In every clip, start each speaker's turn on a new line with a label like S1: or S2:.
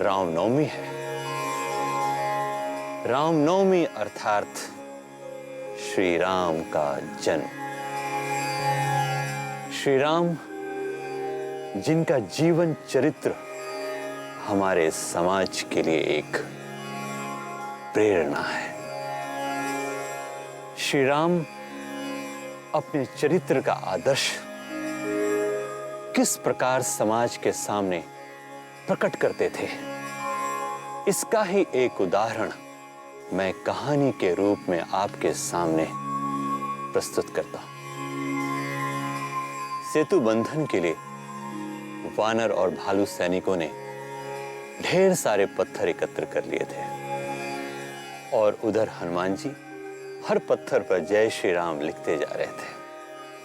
S1: रामनवमी है। रामनवमी अर्थात श्री राम का जन्म। श्री राम जिनका जीवन चरित्र हमारे समाज के लिए एक प्रेरणा है। श्री राम अपने चरित्र का आदर्श किस प्रकार समाज के सामने प्रकट करते थे, इसका ही एक उदाहरण मैं कहानी के रूप में आपके सामने प्रस्तुत करता हूं। सेतु बंधन के लिए वानर और भालू सैनिकों ने ढेर सारे पत्थर एकत्र कर लिए थे और उधर हनुमान जी हर पत्थर पर जय श्री राम लिखते जा रहे थे।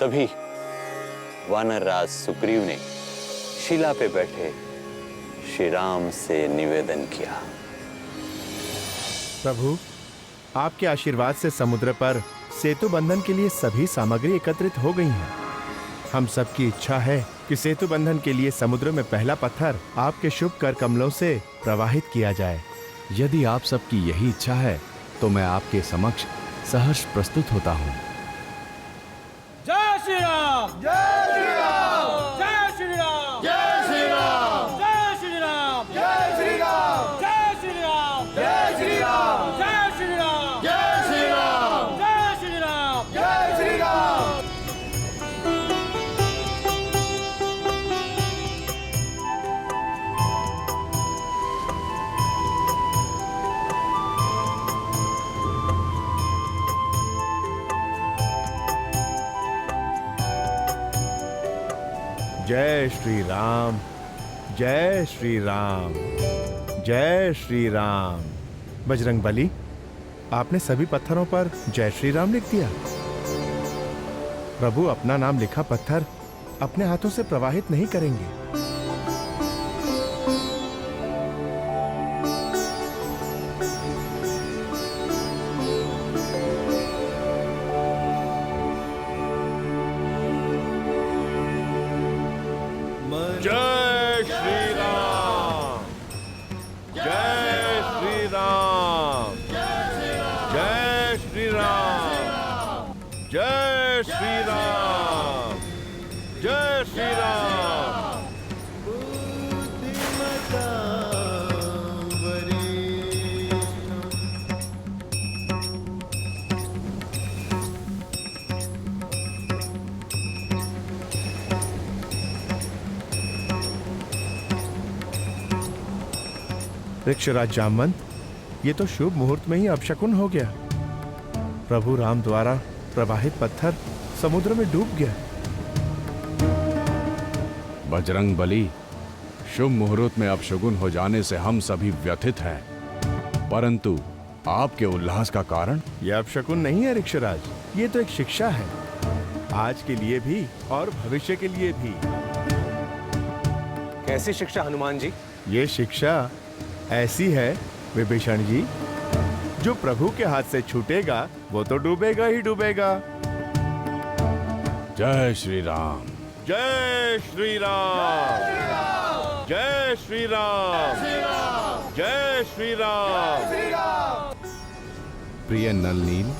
S1: तभी वानर राज सुग्रीव ने शिला पे बैठे श्री राम से निवेदन किया,
S2: प्रभु, आपके आशीर्वाद से समुद्र पर सेतु बंधन के लिए सभी सामग्री एकत्रित हो गई हैं। हम सबकी इच्छा है कि सेतु बंधन के लिए समुद्र में पहला पत्थर आपके शुभ कर कमलों से प्रवाहित किया जाए।
S3: यदि आप सबकी यही इच्छा है तो मैं आपके समक्ष सहर्ष प्रस्तुत होता हूँ।
S4: जय श्री राम, जय श्री राम, जय श्री राम, जय श्री राम, जय श्री राम, जय श्री राम, जय श्री राम, जय श्री राम, जय श्री राम, जय श्री राम, जय श्री राम, जय श्री राम।
S2: जय श्री राम, जय श्री राम, जय श्री राम। बजरंगबली, आपने सभी पत्थरों पर जय श्री राम लिख दिया। प्रभु अपना नाम लिखा पत्थर अपने हाथों से प्रवाहित नहीं करेंगे। जय श्री राम, जय श्री राम, जय श्री राम, जय श्री राम, जय श्री राम। ऋक्षराज जामवंत, ये तो शुभ मुहूर्त में ही अपशकुन हो गया। प्रभु राम द्वारा प्रवाहित पत्थर समुद्र में डूब गया।
S3: बजरंगबली, शुभ मुहूर्त में अपशगुन हो जाने से हम सभी व्यथित हैं, परंतु आपके उल्लास का कारण?
S2: यह अपशकुन नहीं है ऋक्षराज, ये तो एक शिक्षा है, आज के लिए भी और भविष्य के लिए भी।
S5: कैसी शिक्षा हनुमान जी?
S2: ये शिक्षा ऐसी है विभीषण जी, जो प्रभु के हाथ से छूटेगा वो तो डूबेगा ही डूबेगा।
S3: जय श्री राम,
S2: जय श्री राम, जय श्री राम, जय श्री राम।
S3: प्रिय नलनील,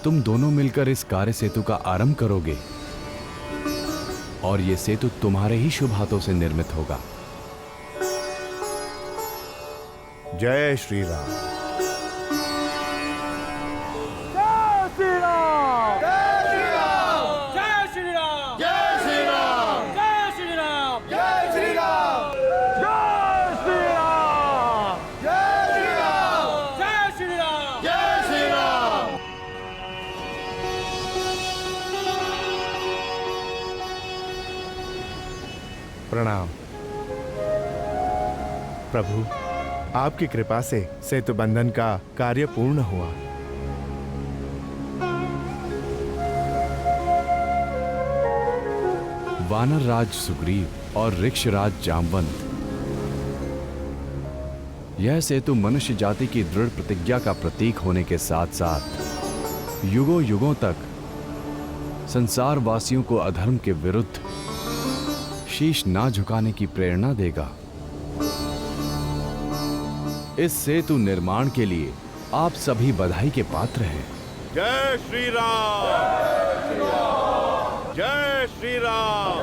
S3: तुम दोनों मिलकर इस कार्य सेतु का आरंभ करोगे और ये सेतु तुम्हारे ही शुभ हाथों से निर्मित होगा।
S2: जय श्री राम,
S4: जय श्री राम, जय श्री राम, जय श्री राम, जय श्री राम, जय श्री राम, जय श्री राम, जय श्री राम, जय श्री राम, जय श्री राम, जय श्री राम।
S2: प्रणाम। प्रभु, आपकी कृपा से सेतु बंधन का कार्य पूर्ण हुआ।
S3: वानर राज सुग्रीव और ऋक्षराज जामवंत, यह सेतु मनुष्य जाति की दृढ़ प्रतिज्ञा का प्रतीक होने के साथ साथ युगों युगों तक संसार वासियों को अधर्म के विरुद्ध शीश ना झुकाने की प्रेरणा देगा। इस सेतु निर्माण के लिए आप सभी बधाई के पात्र हैं।
S2: जय श्री राम, जय श्री राम।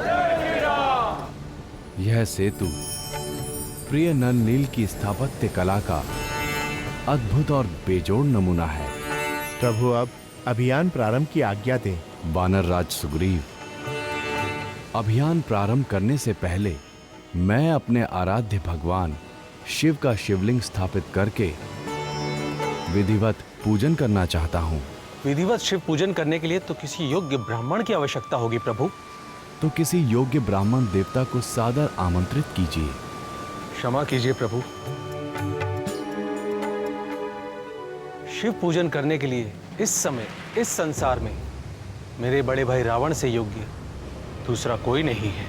S3: यह सेतु प्रिय नल नील की स्थापत्य कला का अद्भुत और बेजोड़ नमूना है।
S2: प्रभु अब अभियान प्रारंभ की आज्ञा दें।
S3: वानर राज सुग्रीव, अभियान प्रारंभ करने से पहले मैं अपने आराध्य भगवान शिव का शिवलिंग स्थापित करके विधिवत पूजन करना चाहता हूँ।
S5: विधिवत शिव पूजन करने के लिए तो किसी योग्य ब्राह्मण की आवश्यकता होगी प्रभु।
S3: तो किसी योग्य ब्राह्मण देवता को सादर आमंत्रित कीजिए।
S5: क्षमा कीजिए प्रभु। शिव पूजन करने के लिए इस समय इस संसार में मेरे बड़े भाई रावण से योग्य दूसरा कोई नहीं है।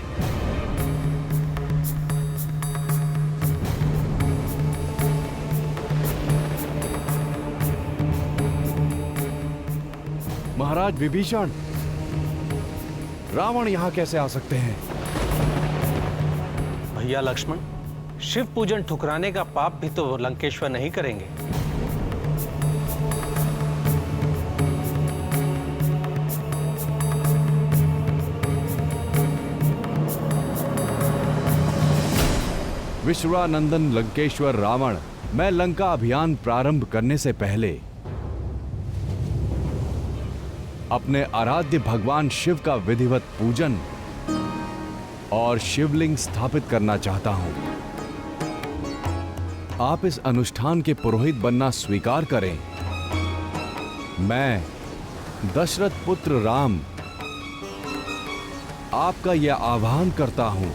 S3: महाराज विभीषण, रावण यहाँ कैसे आ सकते हैं?
S5: भैया लक्ष्मण, शिव पूजन ठुकराने का पाप भी तो लंकेश्वर नहीं करेंगे।
S3: विश्वानंदन लंकेश्वर रावण, मैं लंका अभियान प्रारंभ करने से पहले अपने आराध्य भगवान शिव का विधिवत पूजन और शिवलिंग स्थापित करना चाहता हूं। आप इस अनुष्ठान के पुरोहित बनना स्वीकार करें। मैं दशरथ पुत्र राम आपका यह आह्वान करता हूं।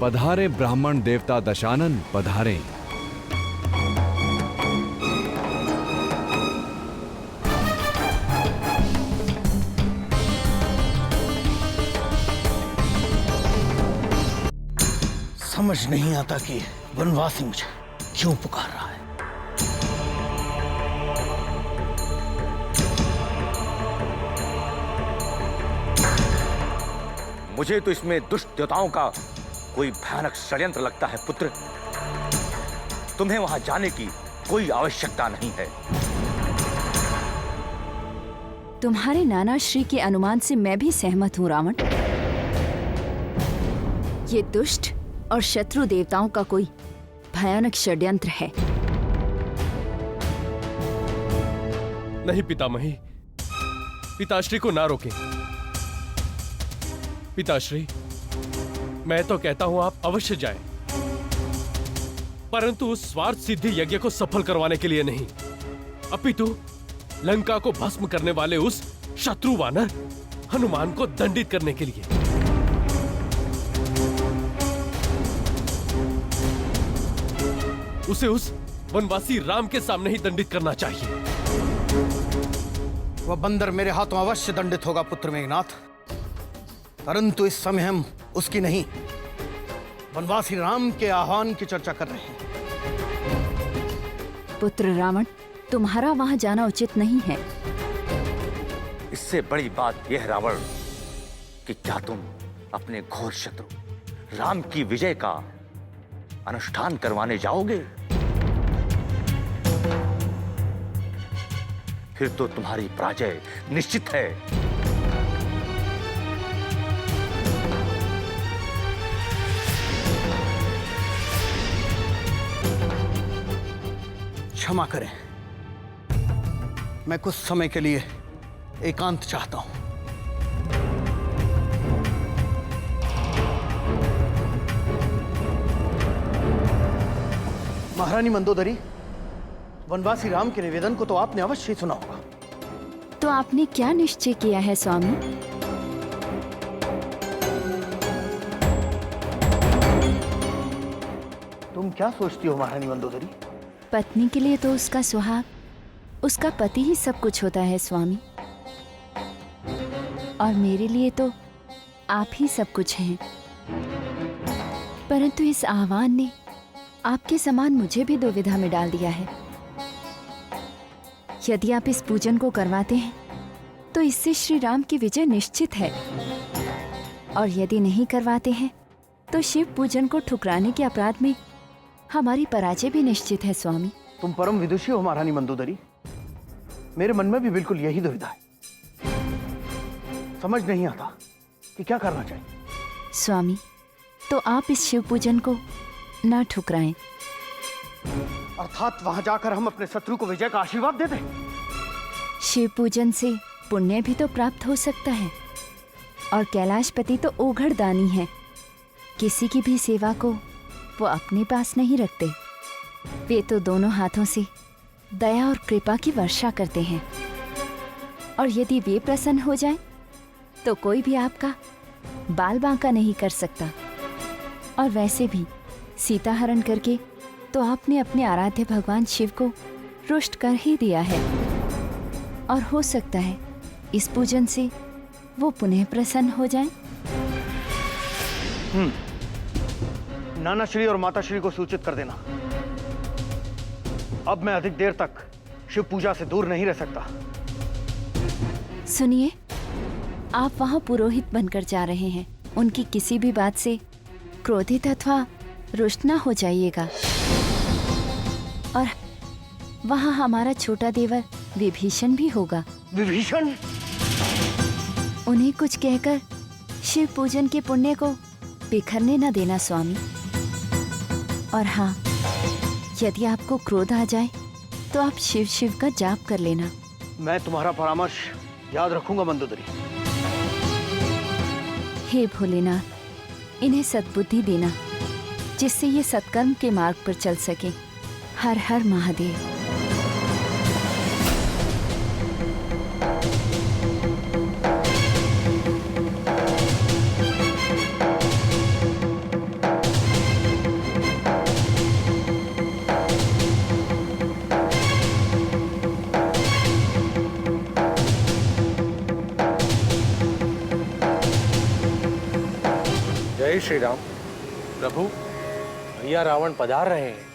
S3: पधारे ब्राह्मण देवता दशानन, पधारें।
S6: समझ नहीं आता कि वनवासी मुझे क्यों पुकार रहा है।
S7: मुझे तो इसमें दुष्ट देवताओं का कोई भयानक षड्यंत्र लगता है पुत्र। तुम्हें वहां जाने की कोई आवश्यकता नहीं है।
S8: तुम्हारे नाना श्री के अनुमान से मैं भी सहमत हूँ रावण। ये दुष्ट और शत्रु देवताओं का कोई भयानक षड्यंत्र है।
S9: नहीं पितामही, पिताश्री को ना रोकें। पिताश्री, मैं तो कहता हूं आप अवश्य जाएं, परंतु उस स्वार्थ सिद्धि यज्ञ को सफल करवाने के लिए नहीं, अपितु लंका को भस्म करने वाले उस शत्रु वानर हनुमान को दंडित करने के लिए। उसे उस वनवासी राम के सामने ही दंडित करना चाहिए।
S6: वह बंदर मेरे हाथों अवश्य दंडित होगा पुत्र मेघनाथ, परंतु इस समय हम उसकी नहीं, वनवासी राम के आह्वान की चर्चा कर रहे हैं।
S8: पुत्र रावण, तुम्हारा वहां जाना उचित नहीं है।
S7: इससे बड़ी बात यह रावण कि क्या तुम अपने घोर शत्रु राम की विजय का अनुष्ठान करवाने जाओगे? फिर तो तुम्हारी पराजय निश्चित है।
S6: क्षमा करें, मैं कुछ समय के लिए एकांत चाहता हूं। महारानी मंदोदरी, वनवासी राम के निवेदन को तो आपने अवश्य सुना होगा।
S8: तो आपने क्या निश्चय किया है स्वामी?
S6: तुम क्या सोचती हो महारानी मंदोदरी?
S8: पत्नी के लिए तो उसका सुहाग, उसका पति ही सब कुछ होता है स्वामी, और मेरे लिए तो आप ही सब कुछ हैं। परंतु इस आह्वान ने आपके समान मुझे भी दुविधा में डाल दिया है। यदि आप इस पूजन को करवाते हैं तो इससे श्री राम की विजय निश्चित है। और यदि नहीं करवाते हैं तो शिव पूजन को ठुकराने के अपराध में हमारी पराजय भी निश्चित है स्वामी।
S6: तुम परम विदुषी हो महारानी मंदोदरी। मेरे मन में भी बिल्कुल यही दुविधा है। समझ नहीं आता कि क्या करना चाहिए।
S8: स्वामी, तो आप इस शिव पूजन को ना ठुकराएं।
S6: अर्थात वहां जाकर हम अपने शत्रु को विजय का आशीर्वाद दे दें।
S8: शिव पूजन से पुण्य भी तो प्राप्त हो सकता है और कैलाशपति तो ओघड़ दानी है। किसी की भी सेवा को वो अपने पास नहीं रखते। वे तो दोनों हाथों से दया और कृपा की वर्षा करते हैं और यदि वे प्रसन्न हो जाएं, तो कोई भी आपका बाल बांका नहीं कर सकता। और वैसे भी सीता हरण करके तो आपने अपने आराध्य भगवान शिव को रुष्ट कर ही दिया है और हो सकता है इस पूजन से वो पुनः प्रसन्न हो जाएं।
S6: नाना श्री और माता श्री को सूचित कर देना। अब मैं अधिक देर तक शिव पूजा से दूर नहीं रह सकता।
S8: सुनिए, आप वहां पुरोहित बनकर जा रहे हैं। उनकी किसी भी बात से क्रोधित अथवा रुष्ट ना हो जाइएगा। और वहां हमारा छोटा देवर विभीषण भी होगा।
S6: विभीषण?
S8: उन्हें कुछ कहकर शिव पूजन के पुण्य को बिखरने न देना स्वामी। और हाँ, यदि आपको क्रोध आ जाए तो आप शिव शिव का जाप कर लेना।
S6: मैं तुम्हारा परामर्श याद रखूंगा मंदोदरी।
S8: हे भोलेनाथ, इन्हें सद्बुद्धि देना जिससे ये सत्कर्म के मार्ग पर चल सके। हर हर महादेव।
S5: जय श्री राम। प्रभु, भैया रावण पधार रहे हैं।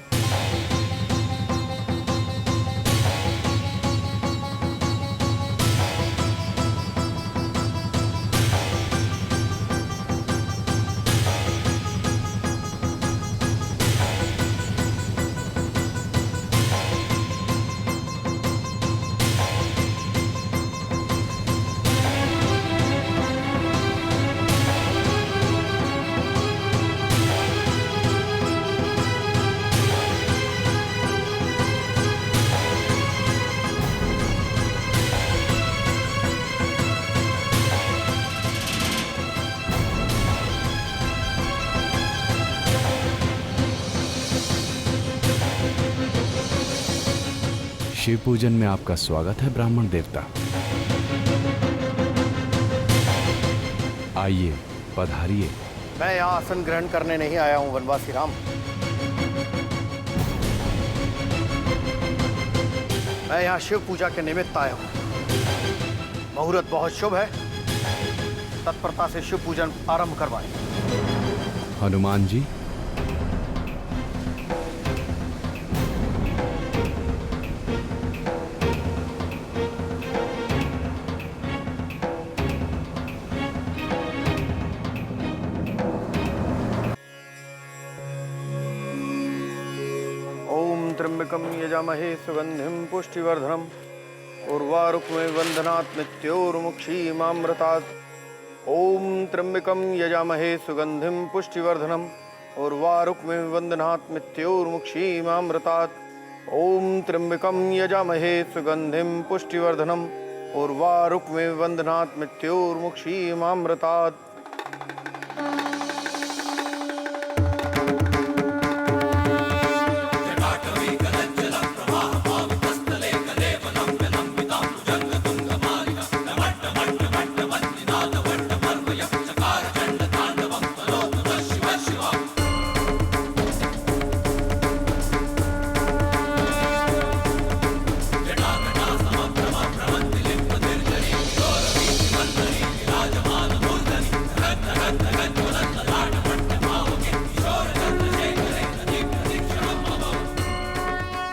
S3: शिव पूजन में आपका स्वागत है ब्राह्मण देवता। आइए, पधारिए।
S6: मैं यहाँ आसन ग्रहण करने नहीं आया हूँ वनवासी राम। मैं यहाँ शिव पूजा के निमित्त आया हूँ। मुहूर्त बहुत शुभ है। तत्परता से शिव पूजन आरंभ करवाएं।
S3: हनुमान जी,
S6: त्र्यंबकं यजामहे सुगंधिं पुष्टिवर्धनम् उर्वारुकमेव बन्धनात् मृत्योर्मुक्षीमामृतात्। ॐ त्र्यंबकं यजामहे सुगंधिं पुष्टिवर्धनम् उर्वारुकमेव बन्धनात् मृत्योर्मुक्षीमामृतात्। ॐ त्र्यंबकं यजामहे सुगंधिं पुष्टिवर्धनम् उर्वारुकमेव बन्धनात् मृत्योर्मुक्षीमामृतात्।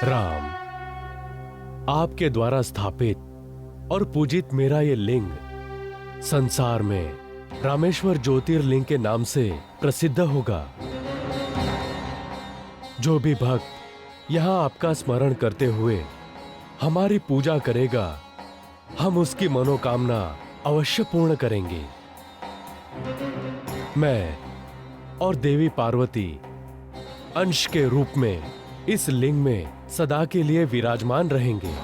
S9: राम, आपके द्वारा स्थापित और पूजित मेरा ये लिंग संसार में रामेश्वर ज्योतिर्लिंग के नाम से प्रसिद्ध होगा। जो भी भक्त यहाँ आपका स्मरण करते हुए हमारी पूजा करेगा, हम उसकी मनोकामना अवश्य पूर्ण करेंगे। मैं और देवी पार्वती अंश के रूप में इस लिंग में सदा के लिए विराजमान रहेंगे।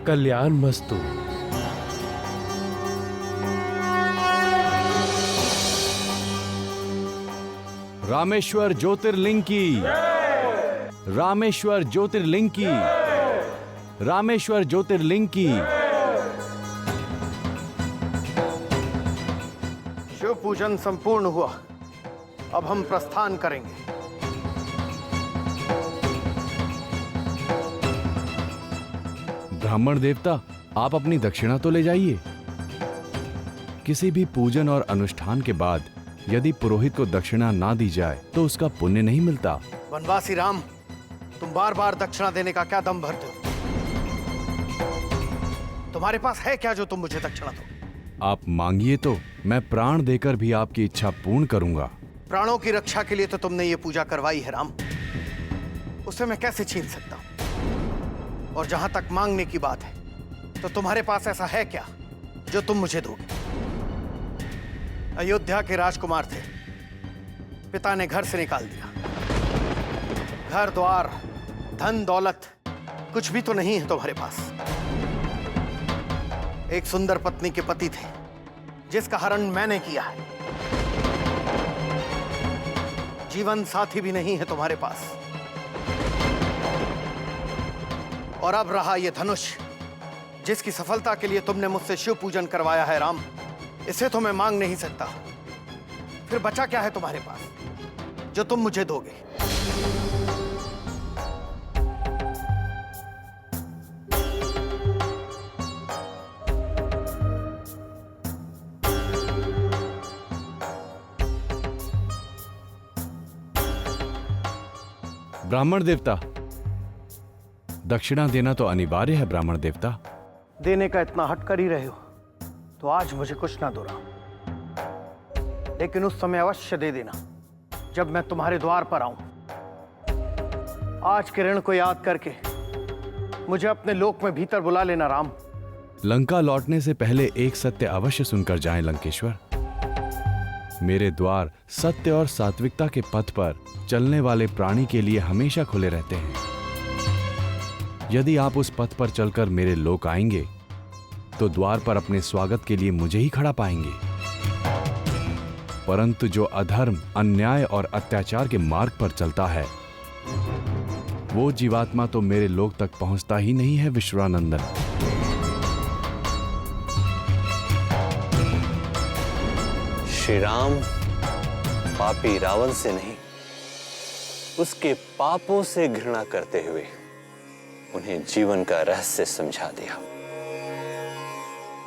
S9: कल्याण मस्तु।
S3: रामेश्वर ज्योतिर्लिंग की, रामेश्वर ज्योतिर्लिंग की, रामेश्वर ज्योतिर्लिंग की।
S6: शिव पूजन संपूर्ण हुआ। अब हम प्रस्थान करेंगे।
S3: ब्राह्मण देवता, आप अपनी दक्षिणा तो ले जाइए। किसी भी पूजन और अनुष्ठान के बाद यदि पुरोहित को दक्षिणा ना दी जाए तो उसका पुण्य नहीं मिलता।
S6: वनवासी राम, तुम बार बार दक्षिणा देने का क्या दम भरते हो? तुम्हारे पास है क्या जो तुम मुझे दक्षिणा दो?
S3: आप मांगिए तो मैं प्राण देकर भी आपकी इच्छा पूर्ण करूंगा।
S6: प्राणों की रक्षा के लिए तो तुमने ये पूजा करवाई है राम, उसे मैं कैसे छीन सकता हूं? और जहां तक मांगने की बात है, तो तुम्हारे पास ऐसा है क्या जो तुम मुझे दोगे? अयोध्या के राजकुमार थे, पिता ने घर से निकाल दिया। घर द्वार, धन दौलत कुछ भी तो नहीं है तुम्हारे पास। एक सुंदर पत्नी के पति थे जिसका हरण मैंने किया है। जीवन साथी भी नहीं है तुम्हारे पास। और अब रहा यह धनुष जिसकी सफलता के लिए तुमने मुझसे शिव पूजन करवाया है राम, इसे तो मैं मांग नहीं सकता। फिर बचा क्या है तुम्हारे पास जो तुम मुझे दोगे?
S3: ब्राह्मण देवता, दक्षिणा देना तो अनिवार्य है। ब्राह्मण देवता,
S6: देने का इतना हट कर ही रहे हो तो आज मुझे कुछ ना दो राम, लेकिन उस समय अवश्य दे देना जब मैं तुम्हारे द्वार पर आऊं। आज के ऋण को याद करके मुझे अपने लोक में भीतर बुला लेना राम।
S3: लंका लौटने से पहले एक सत्य अवश्य सुनकर जाएं लंकेश्वर। मेरे द्वार सत्य और सात्विकता के पथ पर चलने वाले प्राणी के लिए हमेशा खुले रहते हैं। यदि आप उस पथ पर चलकर मेरे लोक आएंगे तो द्वार पर अपने स्वागत के लिए मुझे ही खड़ा पाएंगे। परंतु जो अधर्म, अन्याय और अत्याचार के मार्ग पर चलता है, वो जीवात्मा तो मेरे लोक तक पहुंचता ही नहीं है। विश्वानंदन,
S1: श्री राम पापी रावण से नहीं, उसके पापों से घृणा करते हुए उन्हें जीवन का रहस्य समझा दिया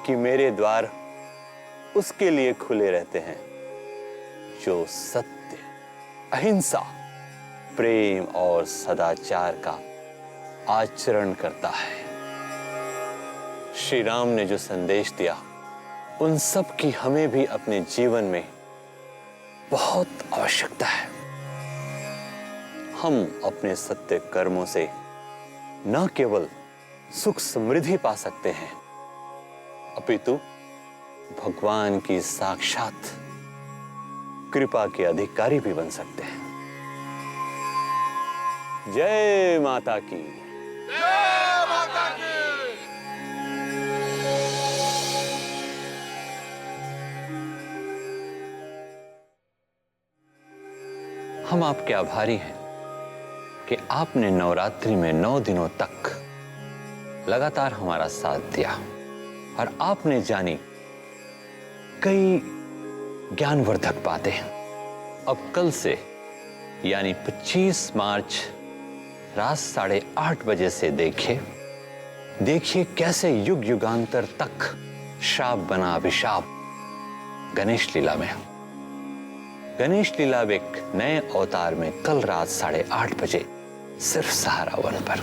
S1: कि मेरे द्वार उसके लिए खुले रहते हैं जो सत्य, अहिंसा, प्रेम और सदाचार का आचरण करता है। श्री राम ने जो संदेश दिया, उन सब की हमें भी अपने जीवन में बहुत आवश्यकता है। हम अपने सत्य कर्मों से न केवल सुख समृद्धि पा सकते हैं, अपितु भगवान की साक्षात कृपा के अधिकारी भी बन सकते हैं। जय माता की।
S4: जय माता की।
S1: हम आपके आभारी हैं कि आपने नवरात्रि में 9 दिनों तक लगातार हमारा साथ दिया और आपने जानी कई ज्ञानवर्धक बातें। अब कल से यानी 25 मार्च रात 8:30 बजे से देखिए कैसे युग युगांतर तक श्राप बना अभिशाप गणेश लीला में। गणेश लीला एक नए अवतार में कल रात 8:30 बजे सिर्फ सहारा वन पर।